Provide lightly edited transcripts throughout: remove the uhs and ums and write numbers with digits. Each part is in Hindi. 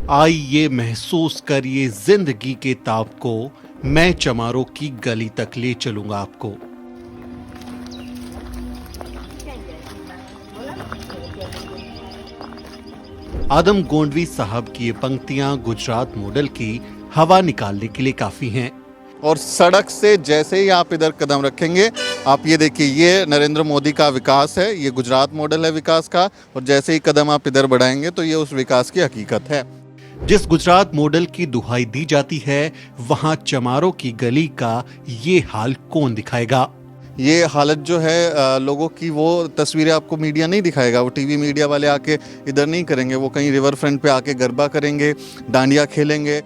आइए महसूस करिए जिंदगी के ताप को, मैं चमारों की गली तक ले चलूंगा आपको। आदम गोंडवी साहब की ये पंक्तियां गुजरात मॉडल की हवा निकालने के लिए काफी हैं। और सड़क से जैसे ही आप इधर कदम रखेंगे, आप ये देखिए, ये नरेंद्र मोदी का विकास है, ये गुजरात मॉडल है विकास का। और जैसे ही कदम आप इधर बढ़ाएंगे तो ये उस विकास की हकीकत है। जिस गुजरात मॉडल की दुहाई दी जाती है, वहां चमारों की गली का ये हाल कौन दिखाएगा। ये हालत जो है लोगों की, वो तस्वीरें आपको मीडिया नहीं दिखाएगा। वो टीवी मीडिया वाले आके इधर नहीं करेंगे, वो कहीं रिवर फ्रंट पे आके गरबा करेंगे, डांडिया खेलेंगे।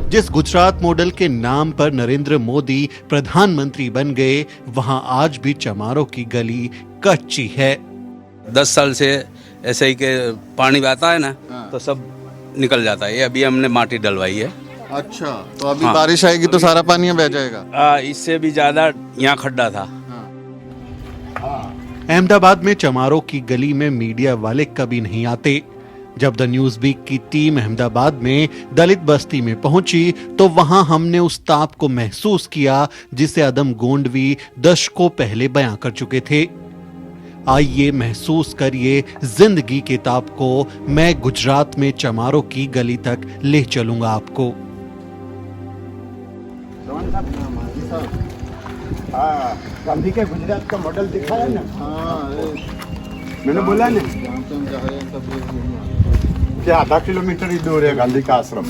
जिस गुजरात मॉडल के नाम पर नरेंद्र मोदी प्रधानमंत्री बन गए, वहां आज भी चमारों की गली कच्ची है। 10 साल से ऐसे ही के पानी आता है ना, तो सब निकल जाता है। ये अभी हमने माटी डलवाई है। अच्छा, तो अभी बारिश आएगी तो सारा पानी बह जाएगा। इससे भी ज्यादा यहाँ खड्डा था। अहमदाबाद में चमारों की गली में मीडिया वाले कभी नहीं आते। जब द न्यूज वीक की टीम अहमदाबाद में दलित बस्ती में पहुंची, तो वहां हमने उस ताप को महसूस किया जिसे आदम गोंडवी दशकों पहले बयां कर चुके थे। आइए महसूस करिए जिंदगी के ताप को, मैं गुजरात में चमारों की गली तक ले चलूंगा आपको। गांधी के गुजरात का मॉडल दिखाया ना। मैंने बोला ना कि आधा किलोमीटर ही दूर है गांधी का आश्रम।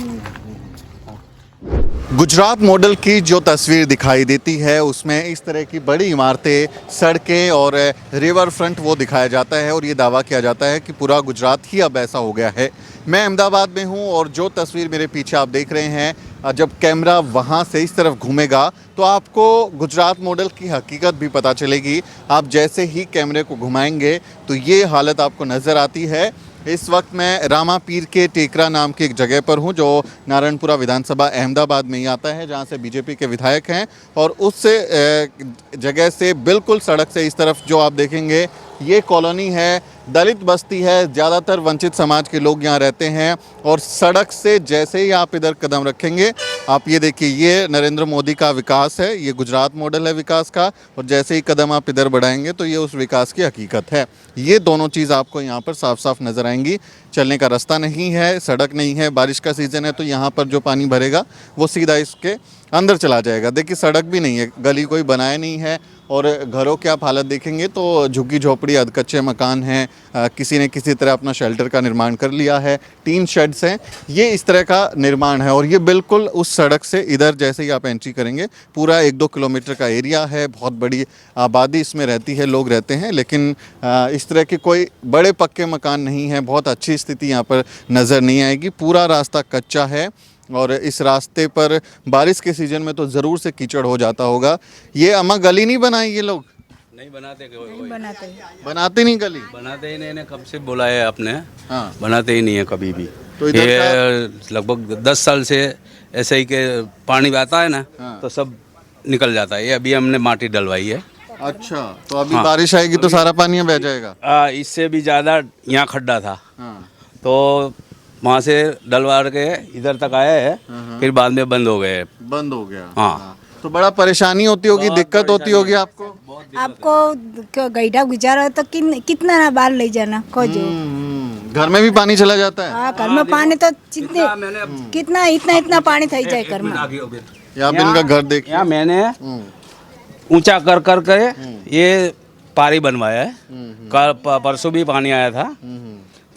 गुजरात मॉडल की जो तस्वीर दिखाई देती है, उसमें इस तरह की बड़ी इमारतें, सड़कें और रिवर फ्रंट वो दिखाया जाता है। और ये दावा किया जाता है कि पूरा गुजरात ही अब ऐसा हो गया है। मैं अहमदाबाद में हूँ और जो तस्वीर मेरे पीछे आप देख रहे हैं, जब कैमरा वहाँ से इस तरफ घूमेगा तो आपको गुजरात मॉडल की हकीकत भी पता चलेगी। आप जैसे ही कैमरे को घुमाएंगे तो ये हालत आपको नज़र आती है। इस वक्त मैं रामा पीर के टेकरा नाम की एक जगह पर हूं, जो नारायणपुरा विधानसभा अहमदाबाद में ही आता है, जहां से बीजेपी के विधायक हैं। और उस जगह से बिल्कुल सड़क से इस तरफ जो आप देखेंगे, ये कॉलोनी है, दलित बस्ती है, ज़्यादातर वंचित समाज के लोग यहाँ रहते हैं। और सड़क से जैसे ही आप इधर कदम रखेंगे, आप ये देखिए, ये नरेंद्र मोदी का विकास है, ये गुजरात मॉडल है विकास का। और जैसे ही कदम आप इधर बढ़ाएंगे तो ये उस विकास की हकीकत है। ये दोनों चीज़ आपको यहाँ पर साफ साफ नज़र आएंगी। चलने का रास्ता नहीं है, सड़क नहीं है, बारिश का सीज़न है, तो यहाँ पर जो पानी भरेगा वो सीधा इसके अंदर चला जाएगा। देखिए, सड़क भी नहीं है, गली कोई बनाया नहीं है। और घरों की आप हालत देखेंगे तो झुग्गी झोपड़ी, अधकच्चे मकान हैं, किसी ने किसी तरह अपना शेल्टर का निर्माण कर लिया है, टीन शेड्स हैं, ये इस तरह का निर्माण है। और ये बिल्कुल उस सड़क से इधर जैसे ही आप एंट्री करेंगे, पूरा 1-2 किलोमीटर का एरिया है, बहुत बड़ी आबादी इसमें रहती है, लोग रहते हैं। लेकिन इस तरह के कोई बड़े पक्के मकान नहीं हैं, बहुत अच्छी स्थिति यहाँ पर नज़र नहीं आएगी। पूरा रास्ता कच्चा है और इस रास्ते पर बारिश के सीजन में तो ज़रूर से कीचड़ हो जाता होगा। ये अम्मा गली नहीं बनाई ये लोग? नहीं बनाते, बनाते नहीं गली, बनाते ही नहीं। कब से बोला है आपने? हाँ, बनाते ही नहीं है कभी भी। तो इधर ये लगभग 10 साल से ऐसे ही के पानी आता है ना, तो सब निकल जाता है। ये अभी हमने माटी डलवाई है। अच्छा, तो अभी बारिश आएगी तो सारा पानी बह जाएगा। इससे भी ज्यादा यहाँ खड्डा था। तो वहाँ से डलवा के इधर तक आया है, फिर बाद में बंद हो गए। बंद हो गया। हाँ, तो बड़ा परेशानी होती होगी, दिक्कत होती होगी आपको गड्ढा गुजारा तो कितना ना बाहर ले जाना खोजो। घर में भी पानी चला जाता है। हाँ, घर में पानी तो कितना इतना पानी थी जाए घर में। यहाँ पे इनका घर देखिए, यहाँ मैंने ऊंचा कर के ये पारी बनवाया है। परसों भी पानी आया था,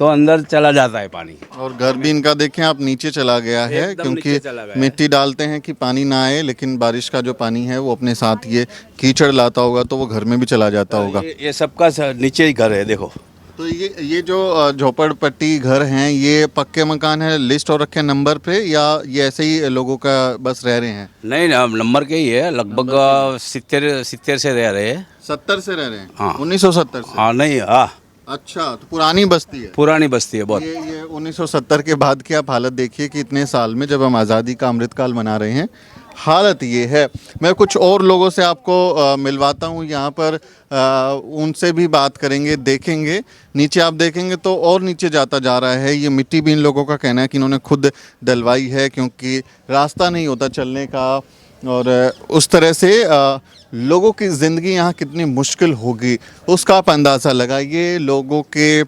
तो अंदर चला जाता है पानी। और घर भी इनका देखें आप, नीचे चला गया है, क्योंकि मिट्टी डालते हैं कि पानी ना आए, लेकिन बारिश का जो पानी है वो अपने साथ ये कीचड़ लाता होगा, तो वो घर में भी चला जाता होगा। ये सबका नीचे ही घर है, देखो। तो ये जो झोपड़पट्टी घर हैं, ये पक्के मकान है, लिस्ट हो रखे नंबर पे, या ये ऐसे ही लोगों का बस रह रहे हैं? नहीं, नंबर के ही है, लगभग 70 से रह रहे हैं। 70 से रह रहे हैं? हाँ, 1970 से? हाँ, नहीं, हाँ। अच्छा, तो पुरानी बस्ती है? पुरानी बस्ती है बहुत। ये 1970 के बाद की आप हालत देखिए कि इतने साल में, जब हम आज़ादी का अमृतकाल मना रहे हैं, हालत ये है। मैं कुछ और लोगों से आपको मिलवाता हूँ यहाँ पर, उनसे भी बात करेंगे, देखेंगे। नीचे आप देखेंगे तो और नीचे जाता जा रहा है। ये मिट्टी भी इन लोगों का कहना है कि इन्होंने खुद डलवाई है, क्योंकि रास्ता नहीं होता चलने का। और उस तरह से लोगों की ज़िंदगी यहाँ कितनी मुश्किल होगी उसका आप अंदाज़ा लगाइए। लोगों के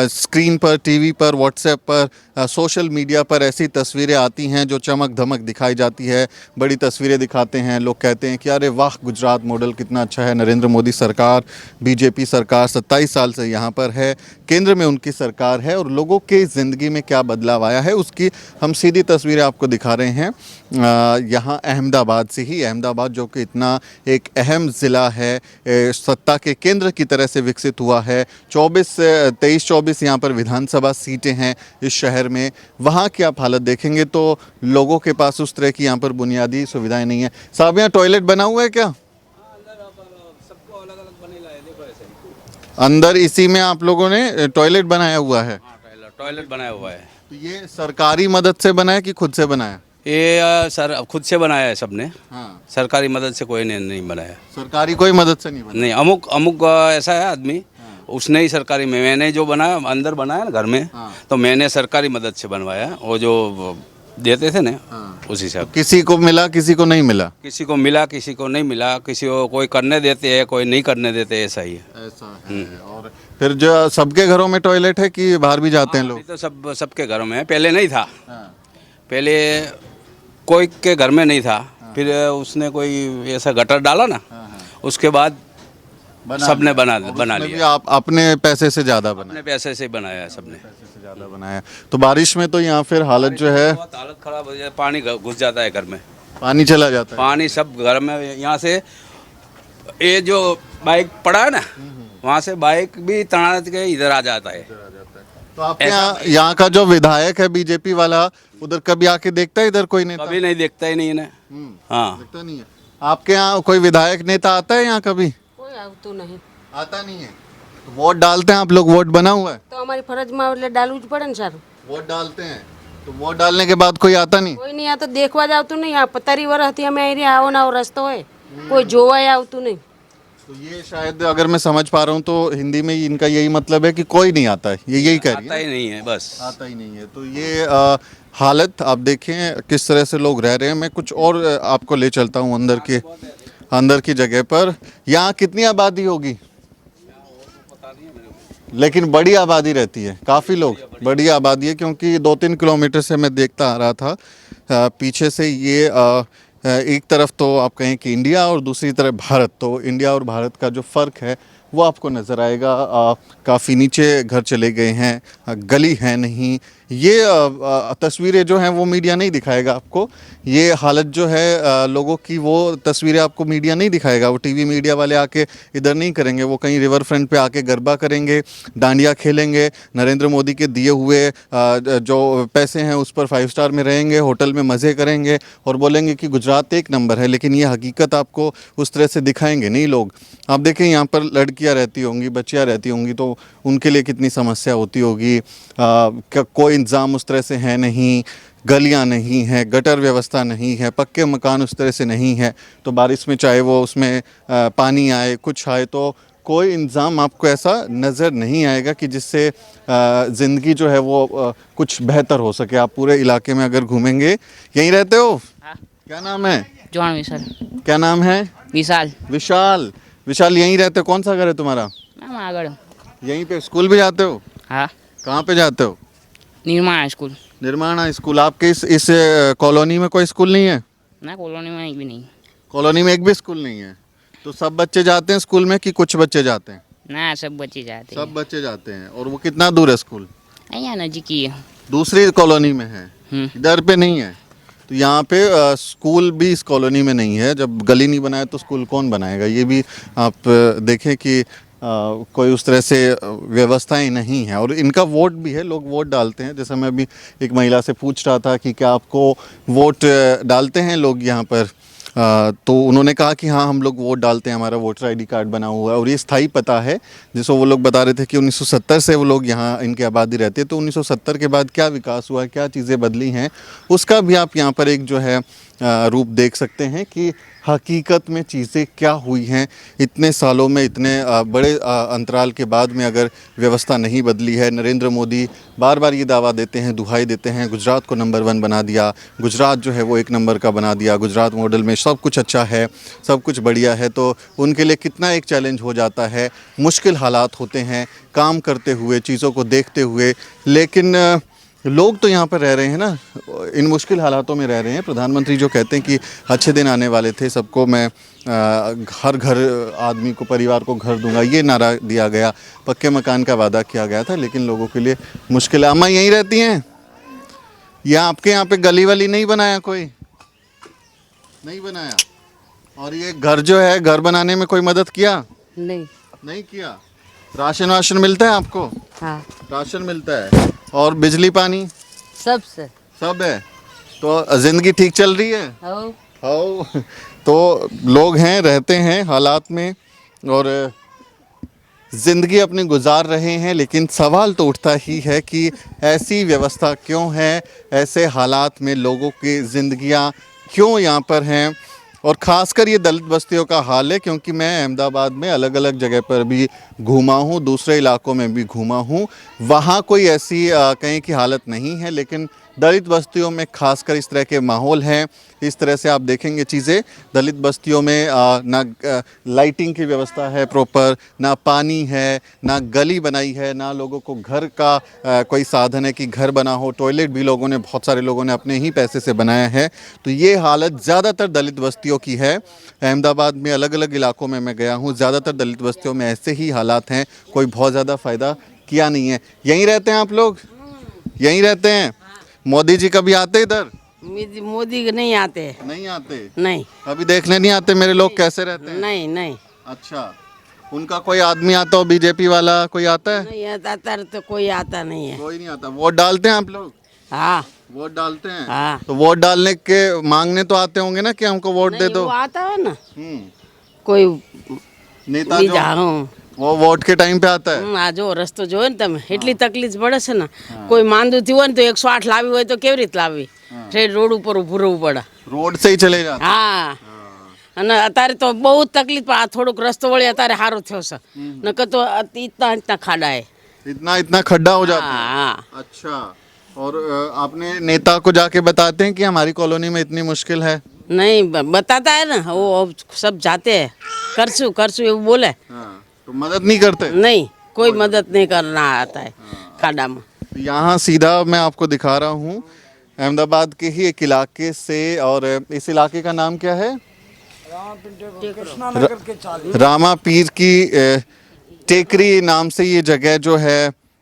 स्क्रीन पर, टीवी पर, व्हाट्सएप पर, सोशल मीडिया पर ऐसी तस्वीरें आती हैं जो चमक धमक दिखाई जाती है। बड़ी तस्वीरें दिखाते हैं, लोग कहते हैं कि अरे वाह, गुजरात मॉडल कितना अच्छा है। नरेंद्र मोदी सरकार, बीजेपी सरकार 27 साल से यहाँ पर है, केंद्र में उनकी सरकार है, और लोगों के ज़िंदगी में क्या बदलाव आया है उसकी हम सीधी तस्वीरें आपको दिखा रहे हैं। यहाँ अहमदाबाद से ही, अहमदाबाद जो कि इतना एक अहम ज़िला है, सत्ता के केंद्र की तरह से विकसित हुआ है। 23-24 यहाँ पर विधानसभा सीटें हैं इस शहर में। वहाँ की आप हालत देखेंगे तो लोगों के पास उस तरह की यहाँ पर बुनियादी सुविधाएं नहीं है। साहब, यहाँ टॉयलेट बना हुआ है क्या? अंदर इसी में आप लोगों ने टॉयलेट बनाया हुआ है? टॉयलेट बनाया हुआ है। तो ये सरकारी मदद से बना है कि खुद से बनाया? ये सर खुद से बनाया है सबने। हाँ, सरकारी मदद से कोई ने नहीं बनाया। सरकारी कोई मदद से नहीं बना। नहीं, अमुक अमुक ऐसा है आदमी, उसने ही सरकारी में, मैंने जो बनाया अंदर बनाया ना घर में, तो मैंने सरकारी मदद से बनवाया। वो जो देते थे ना, उसी से। किसी को मिला, किसी को नहीं मिला? किसी को मिला, किसी को नहीं मिला। किसी को कोई करने देते हैं, कोई नहीं करने देते, ऐसा ही है। ऐसा है। और फिर जो सबके घरों में टॉयलेट है कि बाहर भी जाते हैं लोग? अभी तो सबके घरों में है, पहले नहीं था। पहले कोई के घर में नहीं था, फिर उसने कोई ऐसा गटर डाला ना, उसके बाद सबने बना उसमें भी लिया। आप अपने पैसे से ज़्यादा बनाए? अपने पैसे से बनाया है सबने। पैसे से ज़्यादा बनाया। तो बारिश में तो यहाँ फिर हालत जो है, बहुत हालत खराब हो जाए, पानी घुस जाता है घर में, पानी चला जाता है। पानी सब घर में। यहाँ से ये जो बाइक पड़ा है ना, वहाँ से बाइक भी तना के इधर आ जाता है। तो आपके यहाँ का जो विधायक है बीजेपी वाला, उधर कभी आके देखता है इधर कोई नेता? कभी नहीं देखता ही नहीं है ना। हाँ, देखता नहीं है। आपके यहाँ कोई विधायक नेता आता है यहाँ कभी? कोई तो नहीं आता नहीं है। तो वोट डालते हैं आप लोग? वोट बना हुआ है तो हमारी फरज में એટલે डालવું જ પડે ને सर। वोट डालते हैं, तो वोट डालने के बाद कोई आता नहीं? કોઈ નહીં આ તો देखवा જાવતું નહીં। આ 15 વર્ષથી અમે અહીં આવો ના રસ્તો હોય, કોઈ જોવાય આવતું नहीं। तो ये शायद, अगर मैं समझ पा रहा हूँ तो हिंदी में इनका यही मतलब है कि कोई नहीं आता है, ये यही कह रही आता है। ही नहीं है, बस। आता ही नहीं है। तो ये हालत आप देखें किस तरह से लोग रह रहे हैं। मैं कुछ और आपको ले चलता हूँ अंदर की जगह पर। यहाँ कितनी आबादी होगी? लेकिन बड़ी आबादी रहती है, काफ़ी लोग, बड़ी आबादी है, क्योंकि 2-3 किलोमीटर से मैं देखता आ रहा था पीछे से। ये एक तरफ तो आप कहें कि इंडिया और दूसरी तरफ भारत, तो इंडिया और भारत का जो फ़र्क है वो आपको नज़र आएगा। काफ़ी नीचे घर चले गए हैं, गली है नहीं। ये तस्वीरें जो हैं वो मीडिया नहीं दिखाएगा आपको। ये हालत जो है लोगों की, वो तस्वीरें आपको मीडिया नहीं दिखाएगा। वो टीवी मीडिया वाले आके इधर नहीं करेंगे। वो कहीं रिवर फ्रंट पे आके गरबा करेंगे, डांडिया खेलेंगे, नरेंद्र मोदी के दिए हुए जो पैसे हैं उस पर 5 स्टार में रहेंगे, होटल में मज़े करेंगे और बोलेंगे कि गुजरात एक नंबर है। लेकिन ये हकीकत आपको उस तरह से दिखाएंगे नहीं लोग। आप देखें, यहाँ पर लड़कियाँ रहती होंगी, बच्चियाँ रहती होंगी, तो उनके लिए कितनी समस्या होती होगी। कोई इंतज़ाम उस तरह से है नहीं, गलियां नहीं हैं, गटर व्यवस्था नहीं है, पक्के मकान उस तरह से नहीं है। तो बारिश में चाहे वो उसमें पानी आए, कुछ आए, तो कोई इंतज़ाम आपको ऐसा नज़र नहीं आएगा कि जिससे ज़िंदगी जो है वो कुछ बेहतर हो सके। आप पूरे इलाके में अगर घूमेंगे, यहीं रहते हो? हाँ। क्या नाम है? जॉन विशाल। क्या नाम है? विशाल। विशाल। विशाल, यहीं रहते हो? कौन सा घर है तुम्हारा? हम आगड़। यहीं पे स्कूल भी जाते हो? हाँ। कहाँ पे जाते हो? निर्माण स्कूल। निर्माण स्कूल। आपके इस कॉलोनी में कोई स्कूल नहीं है? ना कॉलोनी में एक भी नहीं। कॉलोनी में एक भी स्कूल नहीं है? तो सब बच्चे जाते हैं स्कूल में कि कुछ बच्चे जाते हैं? ना, सब बच्चे जाते हैं। सब बच्चे जाते हैं। और वो कितना दूर है स्कूल? यहाँ नजीक ही है। दूसरी कॉलोनी में है, इधर पे नहीं है। तो यहाँ पे स्कूल भी इस कॉलोनी में नहीं है। जब गली नहीं बनाया तो स्कूल कौन बनाएगा? ये भी आप देखें कि कोई उस तरह से व्यवस्थाएं नहीं है। और इनका वोट भी है, लोग वोट डालते हैं। जैसे मैं अभी एक महिला से पूछ रहा था कि क्या आपको वोट डालते हैं लोग यहाँ पर? तो उन्होंने कहा कि हाँ हम लोग वोट डालते हैं, हमारा वोटर आईडी कार्ड बना हुआ है और ये स्थायी पता है, जिसको वो लोग बता रहे थे कि 1970 से वो लोग यहाँ इनकी आबादी रहती है। तो 1970 के बाद क्या विकास हुआ, क्या चीज़ें बदली हैं, उसका भी आप यहाँ पर एक जो है रूप देख सकते हैं कि हकीकत में चीज़ें क्या हुई हैं इतने सालों में, इतने बड़े अंतराल के बाद में अगर व्यवस्था नहीं बदली है। नरेंद्र मोदी बार बार ये दावा देते हैं, दुहाई देते हैं, गुजरात को नंबर 1 बना दिया, गुजरात जो है वो 1 नंबर का बना दिया, गुजरात मॉडल में सब कुछ अच्छा है, सब कुछ बढ़िया है। तो उनके लिए कितना एक चैलेंज हो जाता है, मुश्किल हालात होते हैं काम करते हुए, चीज़ों को देखते हुए, लेकिन लोग तो यहाँ पर रह रहे हैं ना, इन मुश्किल हालातों में रह रहे हैं। प्रधानमंत्री जो कहते हैं कि अच्छे दिन आने वाले थे, सबको मैं हर घर आदमी को, परिवार को घर दूंगा, ये नारा दिया गया, पक्के मकान का वादा किया गया था, लेकिन लोगों के लिए मुश्किल है। अम्मा यहीं रहती हैं या आपके यहाँ पे गली वली नहीं बनाया, कोई नहीं बनाया? और ये घर जो है, घर बनाने में कोई मदद किया? नहीं किया। राशन वाशन मिलता है आपको? हाँ राशन मिलता है और बिजली पानी सब है। तो जिंदगी ठीक चल रही है? हाँ। तो लोग हैं, रहते हैं हालात में और ज़िंदगी अपनी गुजार रहे हैं, लेकिन सवाल तो उठता ही है कि ऐसी व्यवस्था क्यों है, ऐसे हालात में लोगों की ज़िंदगियां क्यों यहाँ पर हैं। और ख़ासकर ये दलित बस्तियों का हाल है, क्योंकि मैं अहमदाबाद में अलग अलग जगह पर भी घूमा हूँ, दूसरे इलाकों में भी घूमा हूँ, वहाँ कोई ऐसी कहीं की हालत नहीं है, लेकिन दलित बस्तियों में खासकर इस तरह के माहौल हैं। इस तरह से आप देखेंगे चीज़ें दलित बस्तियों में ना लाइटिंग की व्यवस्था है प्रॉपर, ना पानी है, ना गली बनाई है, ना लोगों को घर का कोई साधन है कि घर बना हो। टॉयलेट भी लोगों ने, बहुत सारे लोगों ने अपने ही पैसे से बनाया है। तो ये हालत ज़्यादातर दलित बस्तियों की है। अहमदाबाद में अलग अलग इलाकों में मैं गया हूँ, ज़्यादातर दलित बस्तियों में ऐसे ही हालात हैं, कोई बहुत ज़्यादा फ़ायदा किया नहीं है। यहीं रहते हैं आप लोग? यहीं रहते हैं? मोदी जी कभी आते इधर? मोदी नहीं आते। नहीं आते? नहीं। कभी देखने नहीं आते मेरे लोग कैसे रहते हैं? नहीं। अच्छा, उनका कोई आदमी आता हो, बीजेपी वाला कोई आता है? नहीं आता तो कोई आता नहीं है। कोई नहीं आता। वोट डालते हैं आप लोग? हाँ वोट डालते हैं। हाँ। तो वोट डालने के मांगने तो आते होंगे ना कि हमको वोट दे दो? वो आता है ना हम्म। कोई नेता भी जो जाऊं वो वोट के टाइम पे आता है? આ જો રસ્તો જોયો ને તમે એટલી તકલીફ પડે છે ને કોઈ માંદું થયું હોય ને તો 108 લાવી હોય તો કેવી રીતે લાવી રોડ ઉપર ઊભું રહેવું પડે रोड से ही चले जाते હા અને અત્યારે તો બહુ તકલીફ પણ આ થોડુંક રસ્તો વળી અત્યારે સારો થયો છે નકર તો ઇतना ખાડા है। इतना खड्डा हो जाता है? हाँ अच्छा। और आपने नेता को जाके बताते हैं कि हमारी कॉलोनी में इतनी मुश्किल है? नहीं बताता है ना वो सब जाते हैं करसू ये बोले तो मदद नहीं करते? नहीं कोई मदद नहीं करना आता है खाड़ा में। यहाँ सीधा मैं आपको दिखा रहा हूँ अहमदाबाद के ही एक इलाके से, और इस इलाके का नाम क्या है? रामा पीर की टेकरी नाम से ये जगह जो है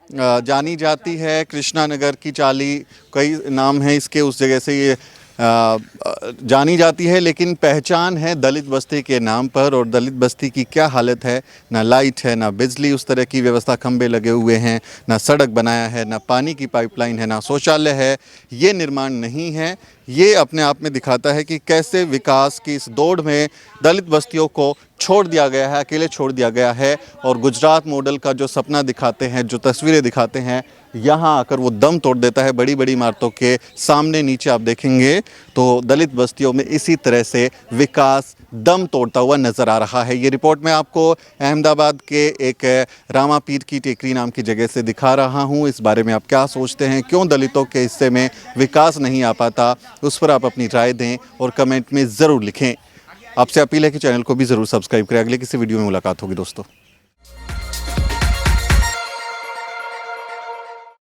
जानी जाती है। कृष्णा नगर की चाली कई नाम है इसके, उस जगह से ये जानी जाती है, लेकिन पहचान है दलित बस्ती के नाम पर। और दलित बस्ती की क्या हालत है, ना लाइट है, ना बिजली उस तरह की व्यवस्था, खंबे लगे हुए हैं, ना सड़क बनाया है, ना पानी की पाइपलाइन है, ना शौचालय है, ये निर्माण नहीं है। ये अपने आप में दिखाता है कि कैसे विकास की इस दौड़ में दलित बस्तियों को छोड़ दिया गया है, अकेले छोड़ दिया गया है। और गुजरात मॉडल का जो सपना दिखाते हैं, जो तस्वीरें दिखाते हैं, यहाँ आकर वो दम तोड़ देता है। बड़ी बड़ी इमारतों के सामने नीचे आप देखेंगे तो दलित बस्तियों में इसी तरह से विकास दम तोड़ता हुआ नज़र आ रहा है। ये रिपोर्ट मैं आपको अहमदाबाद के एक रामा पीर की टेकरी नाम की जगह से दिखा रहा हूँ। इस बारे में आप क्या सोचते हैं, क्यों दलितों के हिस्से में विकास नहीं आ पाता, उस पर आप अपनी राय दें और कमेंट में ज़रूर लिखें। आपसे अपील है कि चैनल को भी ज़रूर सब्सक्राइब करें। अगले किसी वीडियो में मुलाकात होगी दोस्तों।